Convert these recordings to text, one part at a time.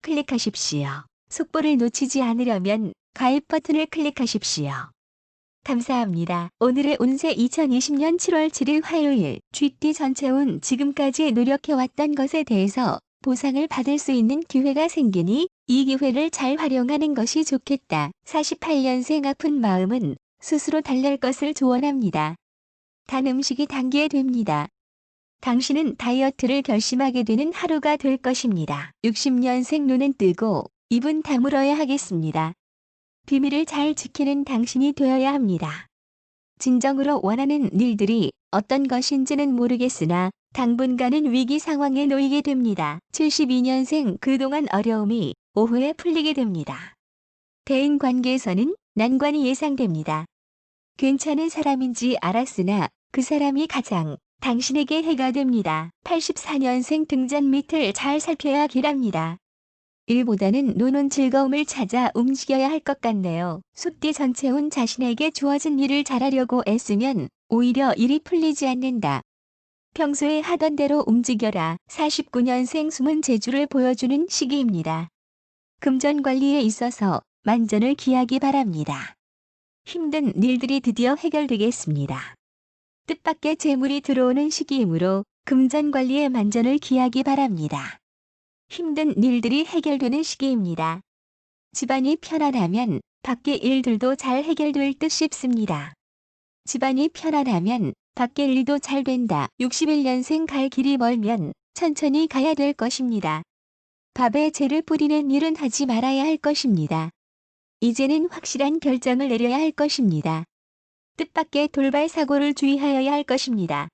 클릭하십시오. 속보를 놓치지 않으려면 가입 버튼을 클릭하십시오. 감사합니다. 오늘의 운세 2020년 7월 7일 화요일 쥐띠 전체운 지금까지 노력해왔던 것에 대해서 보상을 받을 수 있는 기회가 생기니 이 기회를 잘 활용하는 것이 좋겠다. 48년생 아픈 마음은 스스로 달랠 것을 조언합니다. 단 음식이 당기게 됩니다. 당신은 다이어트를 결심하게 되는 하루가 될 것입니다. 60년생 눈은 뜨고 입은 다물어야 하겠습니다. 비밀을 잘 지키는 당신이 되어야 합니다. 진정으로 원하는 일들이 어떤 것인지는 모르겠으나 당분간은 위기 상황에 놓이게 됩니다. 72년생 그동안 어려움이 오후에 풀리게 됩니다. 대인 관계에서는 난관이 예상됩니다. 괜찮은 사람인지 알았으나 그 사람이 가장 당신에게 해가 됩니다. 84년생 등잔 밑을 잘 살펴야 길합니다. 일보다는 노는 즐거움을 찾아 움직여야 할 것 같네요. 숫띠 전체운 자신에게 주어진 일을 잘하려고 애쓰면 오히려 일이 풀리지 않는다. 평소에 하던 대로 움직여라. 49년생 숨은 재주를 보여주는 시기입니다. 금전 관리에 있어서 만전을 기하기 바랍니다. 힘든 일들이 드디어 해결되겠습니다. 뜻밖의 재물이 들어오는 시기이므로 금전 관리에 만전을 기하기 바랍니다. 힘든 일들이 해결되는 시기입니다. 집안이 편안하면 밖의 일들도 잘 해결될 듯 싶습니다. 집안이 편안하면 밖의 일도 잘 된다. 61년생 갈 길이 멀면 천천히 가야 될 것입니다. 밥에 재를 뿌리는 일은 하지 말아야 할 것입니다. 이제는 확실한 결정을 내려야 할 것입니다. 뜻밖의 돌발 사고를 주의하여야 할 것입니다.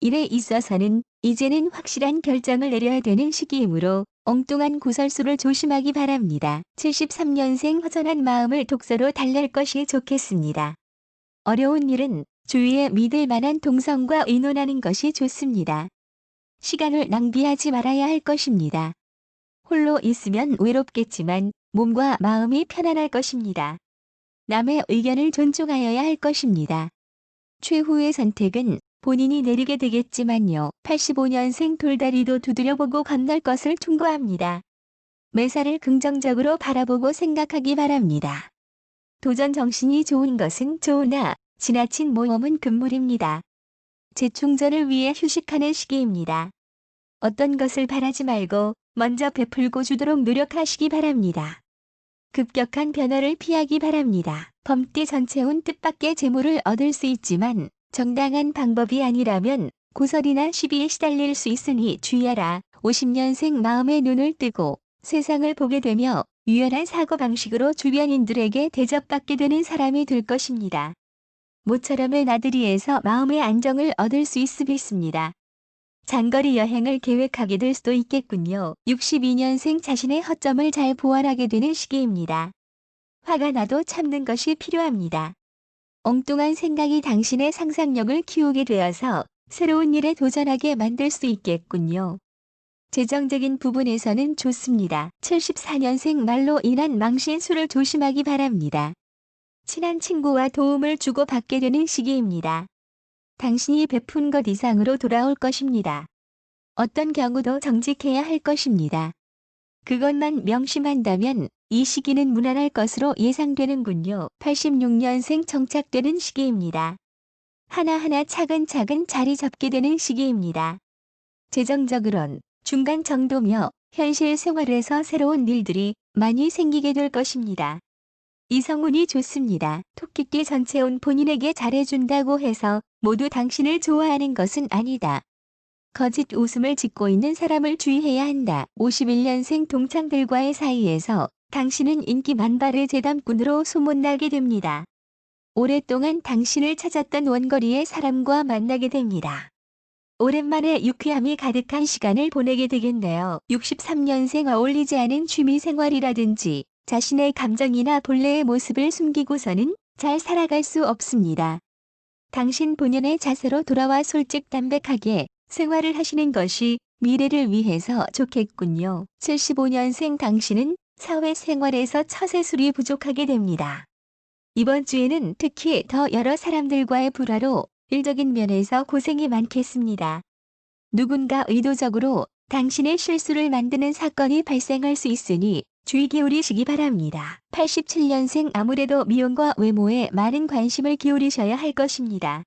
일에 있어서는 이제는 확실한 결정을 내려야 되는 시기이므로 엉뚱한 구설수를 조심하기 바랍니다. 73년생 허전한 마음을 독서로 달랠 것이 좋겠습니다. 어려운 일은 주위에 믿을 만한 동성과 의논하는 것이 좋습니다. 시간을 낭비하지 말아야 할 것입니다. 홀로 있으면 외롭겠지만 몸과 마음이 편안할 것입니다. 남의 의견을 존중하여야 할 것입니다. 최후의 선택은 본인이 내리게 되겠지만요. 85년생 돌다리도 두드려보고 건널 것을 충고합니다. 매사를 긍정적으로 바라보고 생각하기 바랍니다. 도전 정신이 좋은 것은 좋으나 지나친 모험은 금물입니다. 재충전을 위해 휴식하는 시기입니다. 어떤 것을 바라지 말고 먼저 베풀고 주도록 노력하시기 바랍니다. 급격한 변화를 피하기 바랍니다. 범띠 전체운 뜻밖의 재물을 얻을 수 있지만 정당한 방법이 아니라면 고설이나 시비에 시달릴 수 있으니 주의하라. 50년생 마음의 눈을 뜨고 세상을 보게 되며 유연한 사고방식으로 주변인들에게 대접받게 되는 사람이 될 것입니다. 모처럼의 나들이에서 마음의 안정을 얻을 수 있습니다. 장거리 여행을 계획하게 될 수도 있겠군요. 62년생 자신의 허점을 잘 보완하게 되는 시기입니다. 화가 나도 참는 것이 필요합니다. 엉뚱한 생각이 당신의 상상력을 키우게 되어서 새로운 일에 도전하게 만들 수 있겠군요. 재정적인 부분에서는 좋습니다. 74년생 말로 인한 망신수를 조심하기 바랍니다. 친한 친구와 도움을 주고받게 되는 시기입니다. 당신이 베푼 것 이상으로 돌아올 것입니다. 어떤 경우도 정직해야 할 것입니다. 그것만 명심한다면 이 시기는 무난할 것으로 예상되는군요. 86년생 정착되는 시기입니다. 하나하나 차근차근 자리 잡게 되는 시기입니다. 재정적으론 중간 정도며 현실 생활에서 새로운 일들이 많이 생기게 될 것입니다. 이성운이 좋습니다. 토끼띠 전체운 본인에게 잘해준다고 해서 모두 당신을 좋아하는 것은 아니다. 거짓 웃음을 짓고 있는 사람을 주의해야 한다. 51년생 동창들과의 사이에서 당신은 인기 만발의 재담꾼으로 소문나게 됩니다. 오랫동안 당신을 찾았던 원거리의 사람과 만나게 됩니다. 오랜만에 유쾌함이 가득한 시간을 보내게 되겠네요. 63년생 어울리지 않은 취미생활이라든지 자신의 감정이나 본래의 모습을 숨기고서는 잘 살아갈 수 없습니다. 당신 본연의 자세로 돌아와 솔직 담백하게 생활을 하시는 것이 미래를 위해서 좋겠군요. 75년생 당신은 사회생활에서 처세술이 부족하게 됩니다. 이번 주에는 특히 더 여러 사람들과의 불화로 일적인 면에서 고생이 많겠습니다. 누군가 의도적으로 당신의 실수를 만드는 사건이 발생할 수 있으니 주의 기울이시기 바랍니다. 87년생 아무래도 미용과 외모에 많은 관심을 기울이셔야 할 것입니다.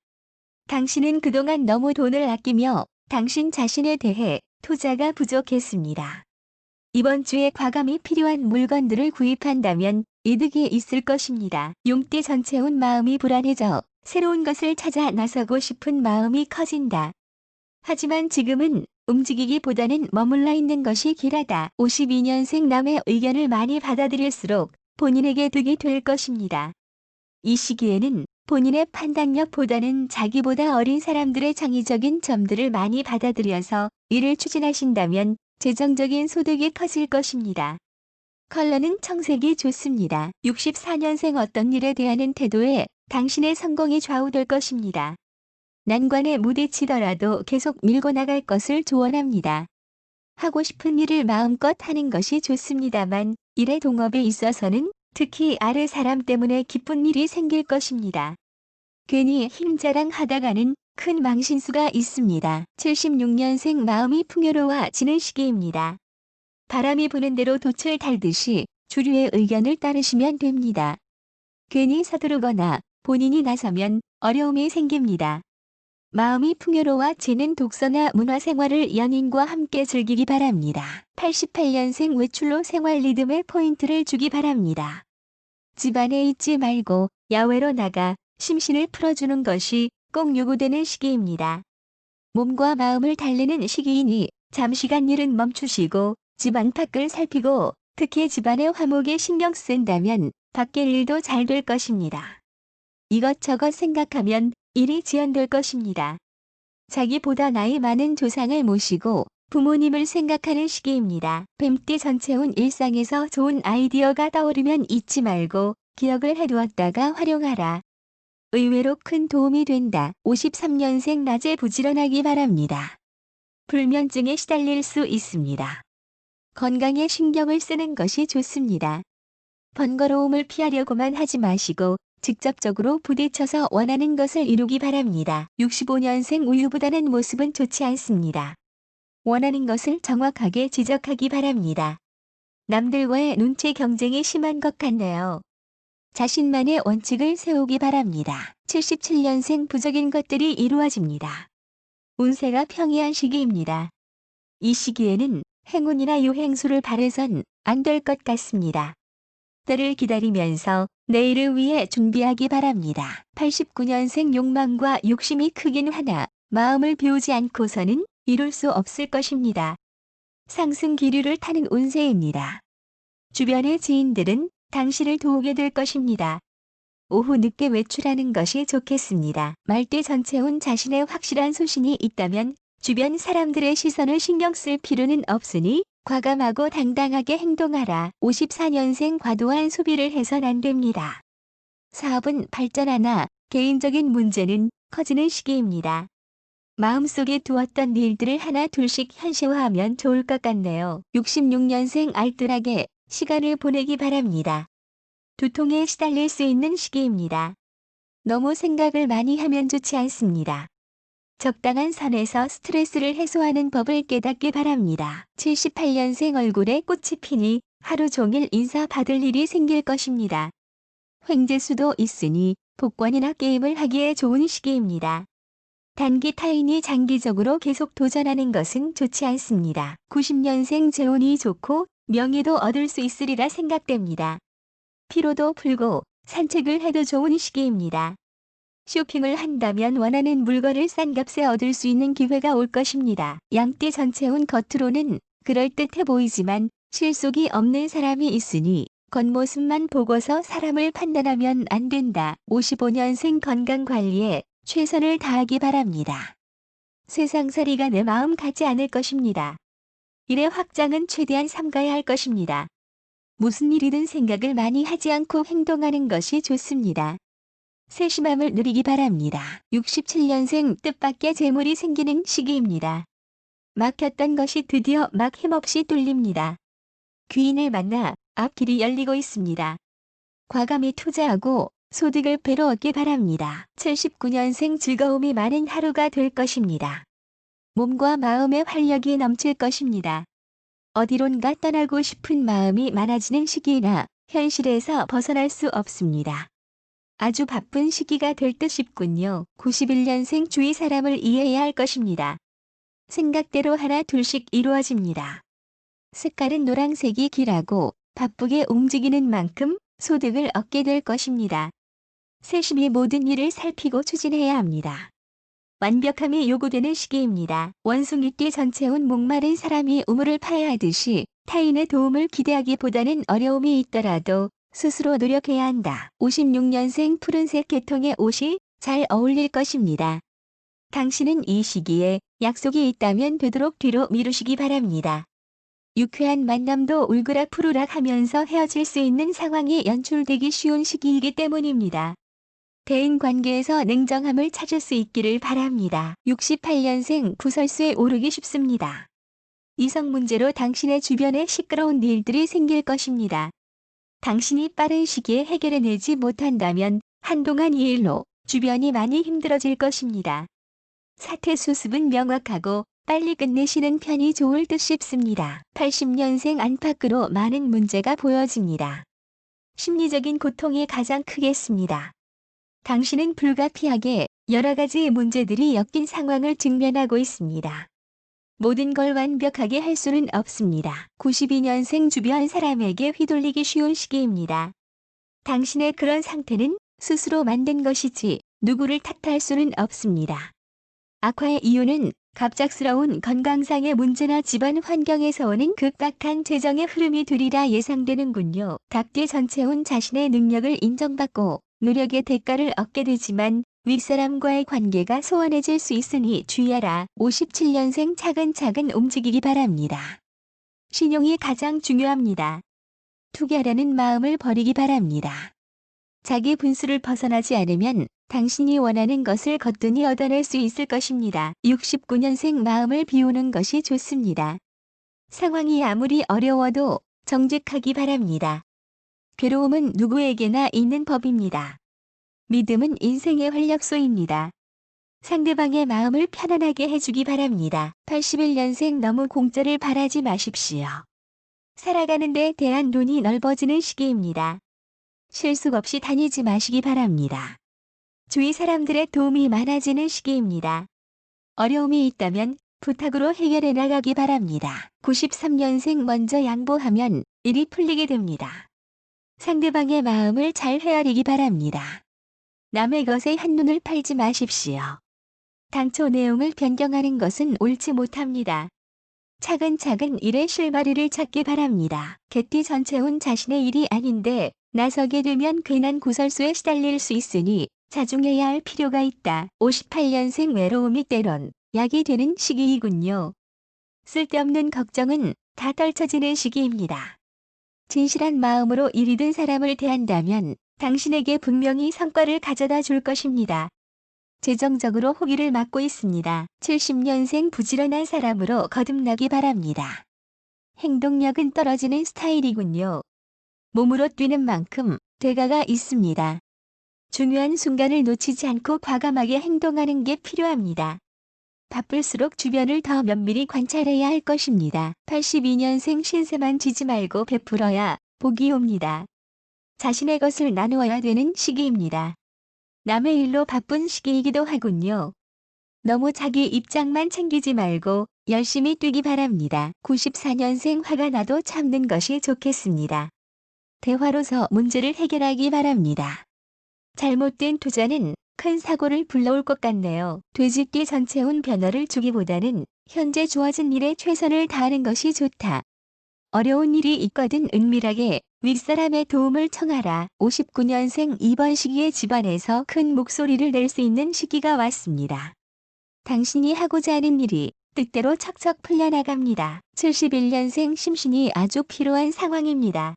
당신은 그동안 너무 돈을 아끼며 당신 자신에 대해 투자가 부족했습니다. 이번 주에 과감히 필요한 물건들을 구입한다면 이득이 있을 것입니다. 용띠 전체운 마음이 불안해져 새로운 것을 찾아 나서고 싶은 마음이 커진다. 하지만 지금은 움직이기보다는 머물러 있는 것이 길하다. 52년생 남의 의견을 많이 받아들일수록 본인에게 득이 될 것입니다. 이 시기에는 본인의 판단력보다는 자기보다 어린 사람들의 창의적인 점들을 많이 받아들여서 이를 추진하신다면 재정적인 소득이 커질 것입니다. 컬러는 청색이 좋습니다. 64년생 어떤 일에 대한 태도에 당신의 성공이 좌우될 것입니다. 난관에 부딪히더라도 계속 밀고 나갈 것을 조언합니다. 하고 싶은 일을 마음껏 하는 것이 좋습니다만 일의 동업에 있어서는 특히 아래 사람 때문에 기쁜 일이 생길 것입니다. 괜히 힘자랑하다가는 큰 망신수가 있습니다. 76년생 마음이 풍요로워지는 시기입니다. 바람이 부는 대로 돛을 달듯이 주류의 의견을 따르시면 됩니다. 괜히 서두르거나 본인이 나서면 어려움이 생깁니다. 마음이 풍요로워지는 독서나 문화생활을 연인과 함께 즐기기 바랍니다. 88년생 외출로 생활 리듬에 포인트를 주기 바랍니다. 집안에 있지 말고 야외로 나가 심신을 풀어주는 것이 꼭 요구되는 시기입니다. 몸과 마음을 달래는 시기이니 잠시간 일은 멈추시고 집안 밖을 살피고 특히 집안의 화목에 신경 쓴다면 밖의 일도 잘 될 것입니다. 이것저것 생각하면 일이 지연될 것입니다. 자기보다 나이 많은 조상을 모시고 부모님을 생각하는 시기입니다. 뱀띠 전체운 일상에서 좋은 아이디어가 떠오르면 잊지 말고 기억을 해두었다가 활용하라. 의외로 큰 도움이 된다. 53년생 낮에 부지런하기 바랍니다. 불면증에 시달릴 수 있습니다. 건강에 신경을 쓰는 것이 좋습니다. 번거로움을 피하려고만 하지 마시고 직접적으로 부딪혀서 원하는 것을 이루기 바랍니다. 65년생 우유부단한 모습은 좋지 않습니다. 원하는 것을 정확하게 지적하기 바랍니다. 남들과의 눈치 경쟁이 심한 것 같네요. 자신만의 원칙을 세우기 바랍니다. 77년생 부적인 것들이 이루어집니다. 운세가 평이한 시기입니다. 이 시기에는 행운이나 유행수를 바래선 안 될 것 같습니다. 때를 기다리면서 내일을 위해 준비하기 바랍니다. 89년생 욕망과 욕심이 크긴 하나 마음을 비우지 않고서는 이룰 수 없을 것입니다. 상승 기류를 타는 운세입니다. 주변의 지인들은 당신을 도우게 될 것입니다. 오후 늦게 외출하는 것이 좋겠습니다. 말띠 전체운 자신의 확실한 소신이 있다면 주변 사람들의 시선을 신경 쓸 필요는 없으니 과감하고 당당하게 행동하라. 54년생 과도한 소비를 해선 안 됩니다. 사업은 발전하나 개인적인 문제는 커지는 시기입니다. 마음속에 두었던 일들을 하나 둘씩 현실화하면 좋을 것 같네요. 66년생 알뜰하게 시간을 보내기 바랍니다. 두통에 시달릴 수 있는 시기입니다. 너무 생각을 많이 하면 좋지 않습니다. 적당한 선에서 스트레스를 해소하는 법을 깨닫기 바랍니다. 78년생 얼굴에 꽃이 피니 하루 종일 인사받을 일이 생길 것입니다. 횡재수도 있으니 복권이나 게임을 하기에 좋은 시기입니다. 단기 타인이 장기적으로 계속 도전하는 것은 좋지 않습니다. 90년생 재운이 좋고 명예도 얻을 수 있으리라 생각됩니다. 피로도 풀고 산책을 해도 좋은 시기입니다. 쇼핑을 한다면 원하는 물건을 싼 값에 얻을 수 있는 기회가 올 것입니다. 양띠 전체운 겉으로는 그럴듯해 보이지만 실속이 없는 사람이 있으니 겉모습만 보고서 사람을 판단하면 안 된다. 55년생 건강관리에 최선을 다하기 바랍니다. 세상살이가 내 마음 같지 않을 것입니다. 일의 확장은 최대한 삼가야 할 것입니다. 무슨 일이든 생각을 많이 하지 않고 행동하는 것이 좋습니다. 세심함을 누리기 바랍니다. 67년생 뜻밖의 재물이 생기는 시기입니다. 막혔던 것이 드디어 막 힘없이 뚫립니다. 귀인을 만나 앞길이 열리고 있습니다. 과감히 투자하고 소득을 배로 얻기 바랍니다. 79년생 즐거움이 많은 하루가 될 것입니다. 몸과 마음의 활력이 넘칠 것입니다. 어디론가 떠나고 싶은 마음이 많아지는 시기이나 현실에서 벗어날 수 없습니다. 아주 바쁜 시기가 될 듯 싶군요. 91년생 주위 사람을 이해해야 할 것입니다. 생각대로 하나 둘씩 이루어집니다. 색깔은 노란색이 길하고 바쁘게 움직이는 만큼 소득을 얻게 될 것입니다. 세심히 모든 일을 살피고 추진해야 합니다. 완벽함이 요구되는 시기입니다. 원숭이띠 전체운 목마른 사람이 우물을 파야 하듯이 타인의 도움을 기대하기보다는 어려움이 있더라도 스스로 노력해야 한다. 56년생 푸른색 계통의 옷이 잘 어울릴 것입니다. 당신은 이 시기에 약속이 있다면 되도록 뒤로 미루시기 바랍니다. 유쾌한 만남도 울그락푸르락 하면서 헤어질 수 있는 상황이 연출되기 쉬운 시기이기 때문입니다. 대인 관계에서 냉정함을 찾을 수 있기를 바랍니다. 68년생 구설수에 오르기 쉽습니다. 이성 문제로 당신의 주변에 시끄러운 일들이 생길 것입니다. 당신이 빠른 시기에 해결해내지 못한다면 한동안 이 일로 주변이 많이 힘들어질 것입니다. 사태 수습은 명확하고 빨리 끝내시는 편이 좋을 듯 싶습니다. 80년생 안팎으로 많은 문제가 보여집니다. 심리적인 고통이 가장 크겠습니다. 당신은 불가피하게 여러 가지 문제들이 엮인 상황을 직면하고 있습니다. 모든 걸 완벽하게 할 수는 없습니다. 92년생 주변 사람에게 휘둘리기 쉬운 시기입니다. 당신의 그런 상태는 스스로 만든 것이지 누구를 탓할 수는 없습니다. 악화의 이유는 갑작스러운 건강상의 문제나 집안 환경에서 오는 급박한 재정의 흐름이 되리라 예상되는군요. 닭띠 전체운 자신의 능력을 인정받고 노력의 대가를 얻게 되지만 윗사람과의 관계가 소원해질 수 있으니 주의하라. 57년생 차근차근 움직이기 바랍니다. 신용이 가장 중요합니다. 투기하려는 마음을 버리기 바랍니다. 자기 분수를 벗어나지 않으면 당신이 원하는 것을 거뜬히 얻어낼 수 있을 것입니다. 69년생 마음을 비우는 것이 좋습니다. 상황이 아무리 어려워도 정직하기 바랍니다. 괴로움은 누구에게나 있는 법입니다. 믿음은 인생의 활력소입니다. 상대방의 마음을 편안하게 해주기 바랍니다. 81년생 너무 공짜를 바라지 마십시오. 살아가는 데 대한 눈이 넓어지는 시기입니다. 실속 없이 다니지 마시기 바랍니다. 주위 사람들의 도움이 많아지는 시기입니다. 어려움이 있다면 부탁으로 해결해 나가기 바랍니다. 93년생 먼저 양보하면 일이 풀리게 됩니다. 상대방의 마음을 잘 헤아리기 바랍니다. 남의 것에 한눈을 팔지 마십시오. 당초 내용을 변경하는 것은 옳지 못합니다. 차근차근 일의 실마리를 찾기 바랍니다. 개띠 전체운 자신의 일이 아닌데 나서게 되면 괜한 구설수에 시달릴 수 있으니 자중해야 할 필요가 있다. 58년생 외로움이 때론 약이 되는 시기이군요. 쓸데없는 걱정은 다 떨쳐지는 시기입니다. 진실한 마음으로 일이든 사람을 대한다면 당신에게 분명히 성과를 가져다 줄 것입니다. 재정적으로 호기를 맞고 있습니다. 70년생 부지런한 사람으로 거듭나기 바랍니다. 행동력은 떨어지는 스타일이군요. 몸으로 뛰는 만큼 대가가 있습니다. 중요한 순간을 놓치지 않고 과감하게 행동하는 게 필요합니다. 바쁠수록 주변을 더 면밀히 관찰해야 할 것입니다. 82년생 신세만 지지 말고 베풀어야 복이 옵니다. 자신의 것을 나누어야 되는 시기입니다. 남의 일로 바쁜 시기이기도 하군요. 너무 자기 입장만 챙기지 말고 열심히 뛰기 바랍니다. 94년생 화가 나도 참는 것이 좋겠습니다. 대화로서 문제를 해결하기 바랍니다. 잘못된 투자는 큰 사고를 불러올 것 같네요. 돼지띠 전체운 변화를 주기보다는 현재 주어진 일에 최선을 다하는 것이 좋다. 어려운 일이 있거든 은밀하게 윗사람의 도움을 청하라. 59년생 이번 시기에 집안에서 큰 목소리를 낼 수 있는 시기가 왔습니다. 당신이 하고자 하는 일이 뜻대로 척척 풀려나갑니다. 71년생 심신이 아주 필요한 상황입니다.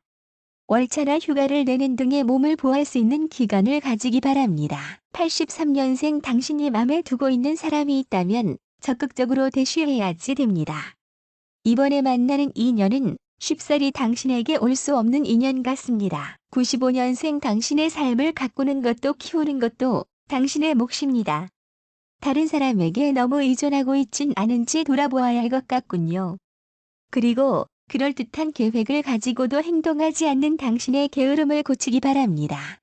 월차나 휴가를 내는 등의 몸을 보호할 수 있는 기간을 가지기 바랍니다. 83년생 당신이 맘에 두고 있는 사람이 있다면 적극적으로 대쉬해야지 됩니다. 이번에 만나는 인연은 쉽사리 당신에게 올 수 없는 인연 같습니다. 95년생 당신의 삶을 가꾸는 것도 키우는 것도 당신의 몫입니다. 다른 사람에게 너무 의존하고 있진 않은지 돌아보아야 할 것 같군요. 그리고 그럴듯한 계획을 가지고도 행동하지 않는 당신의 게으름을 고치기 바랍니다.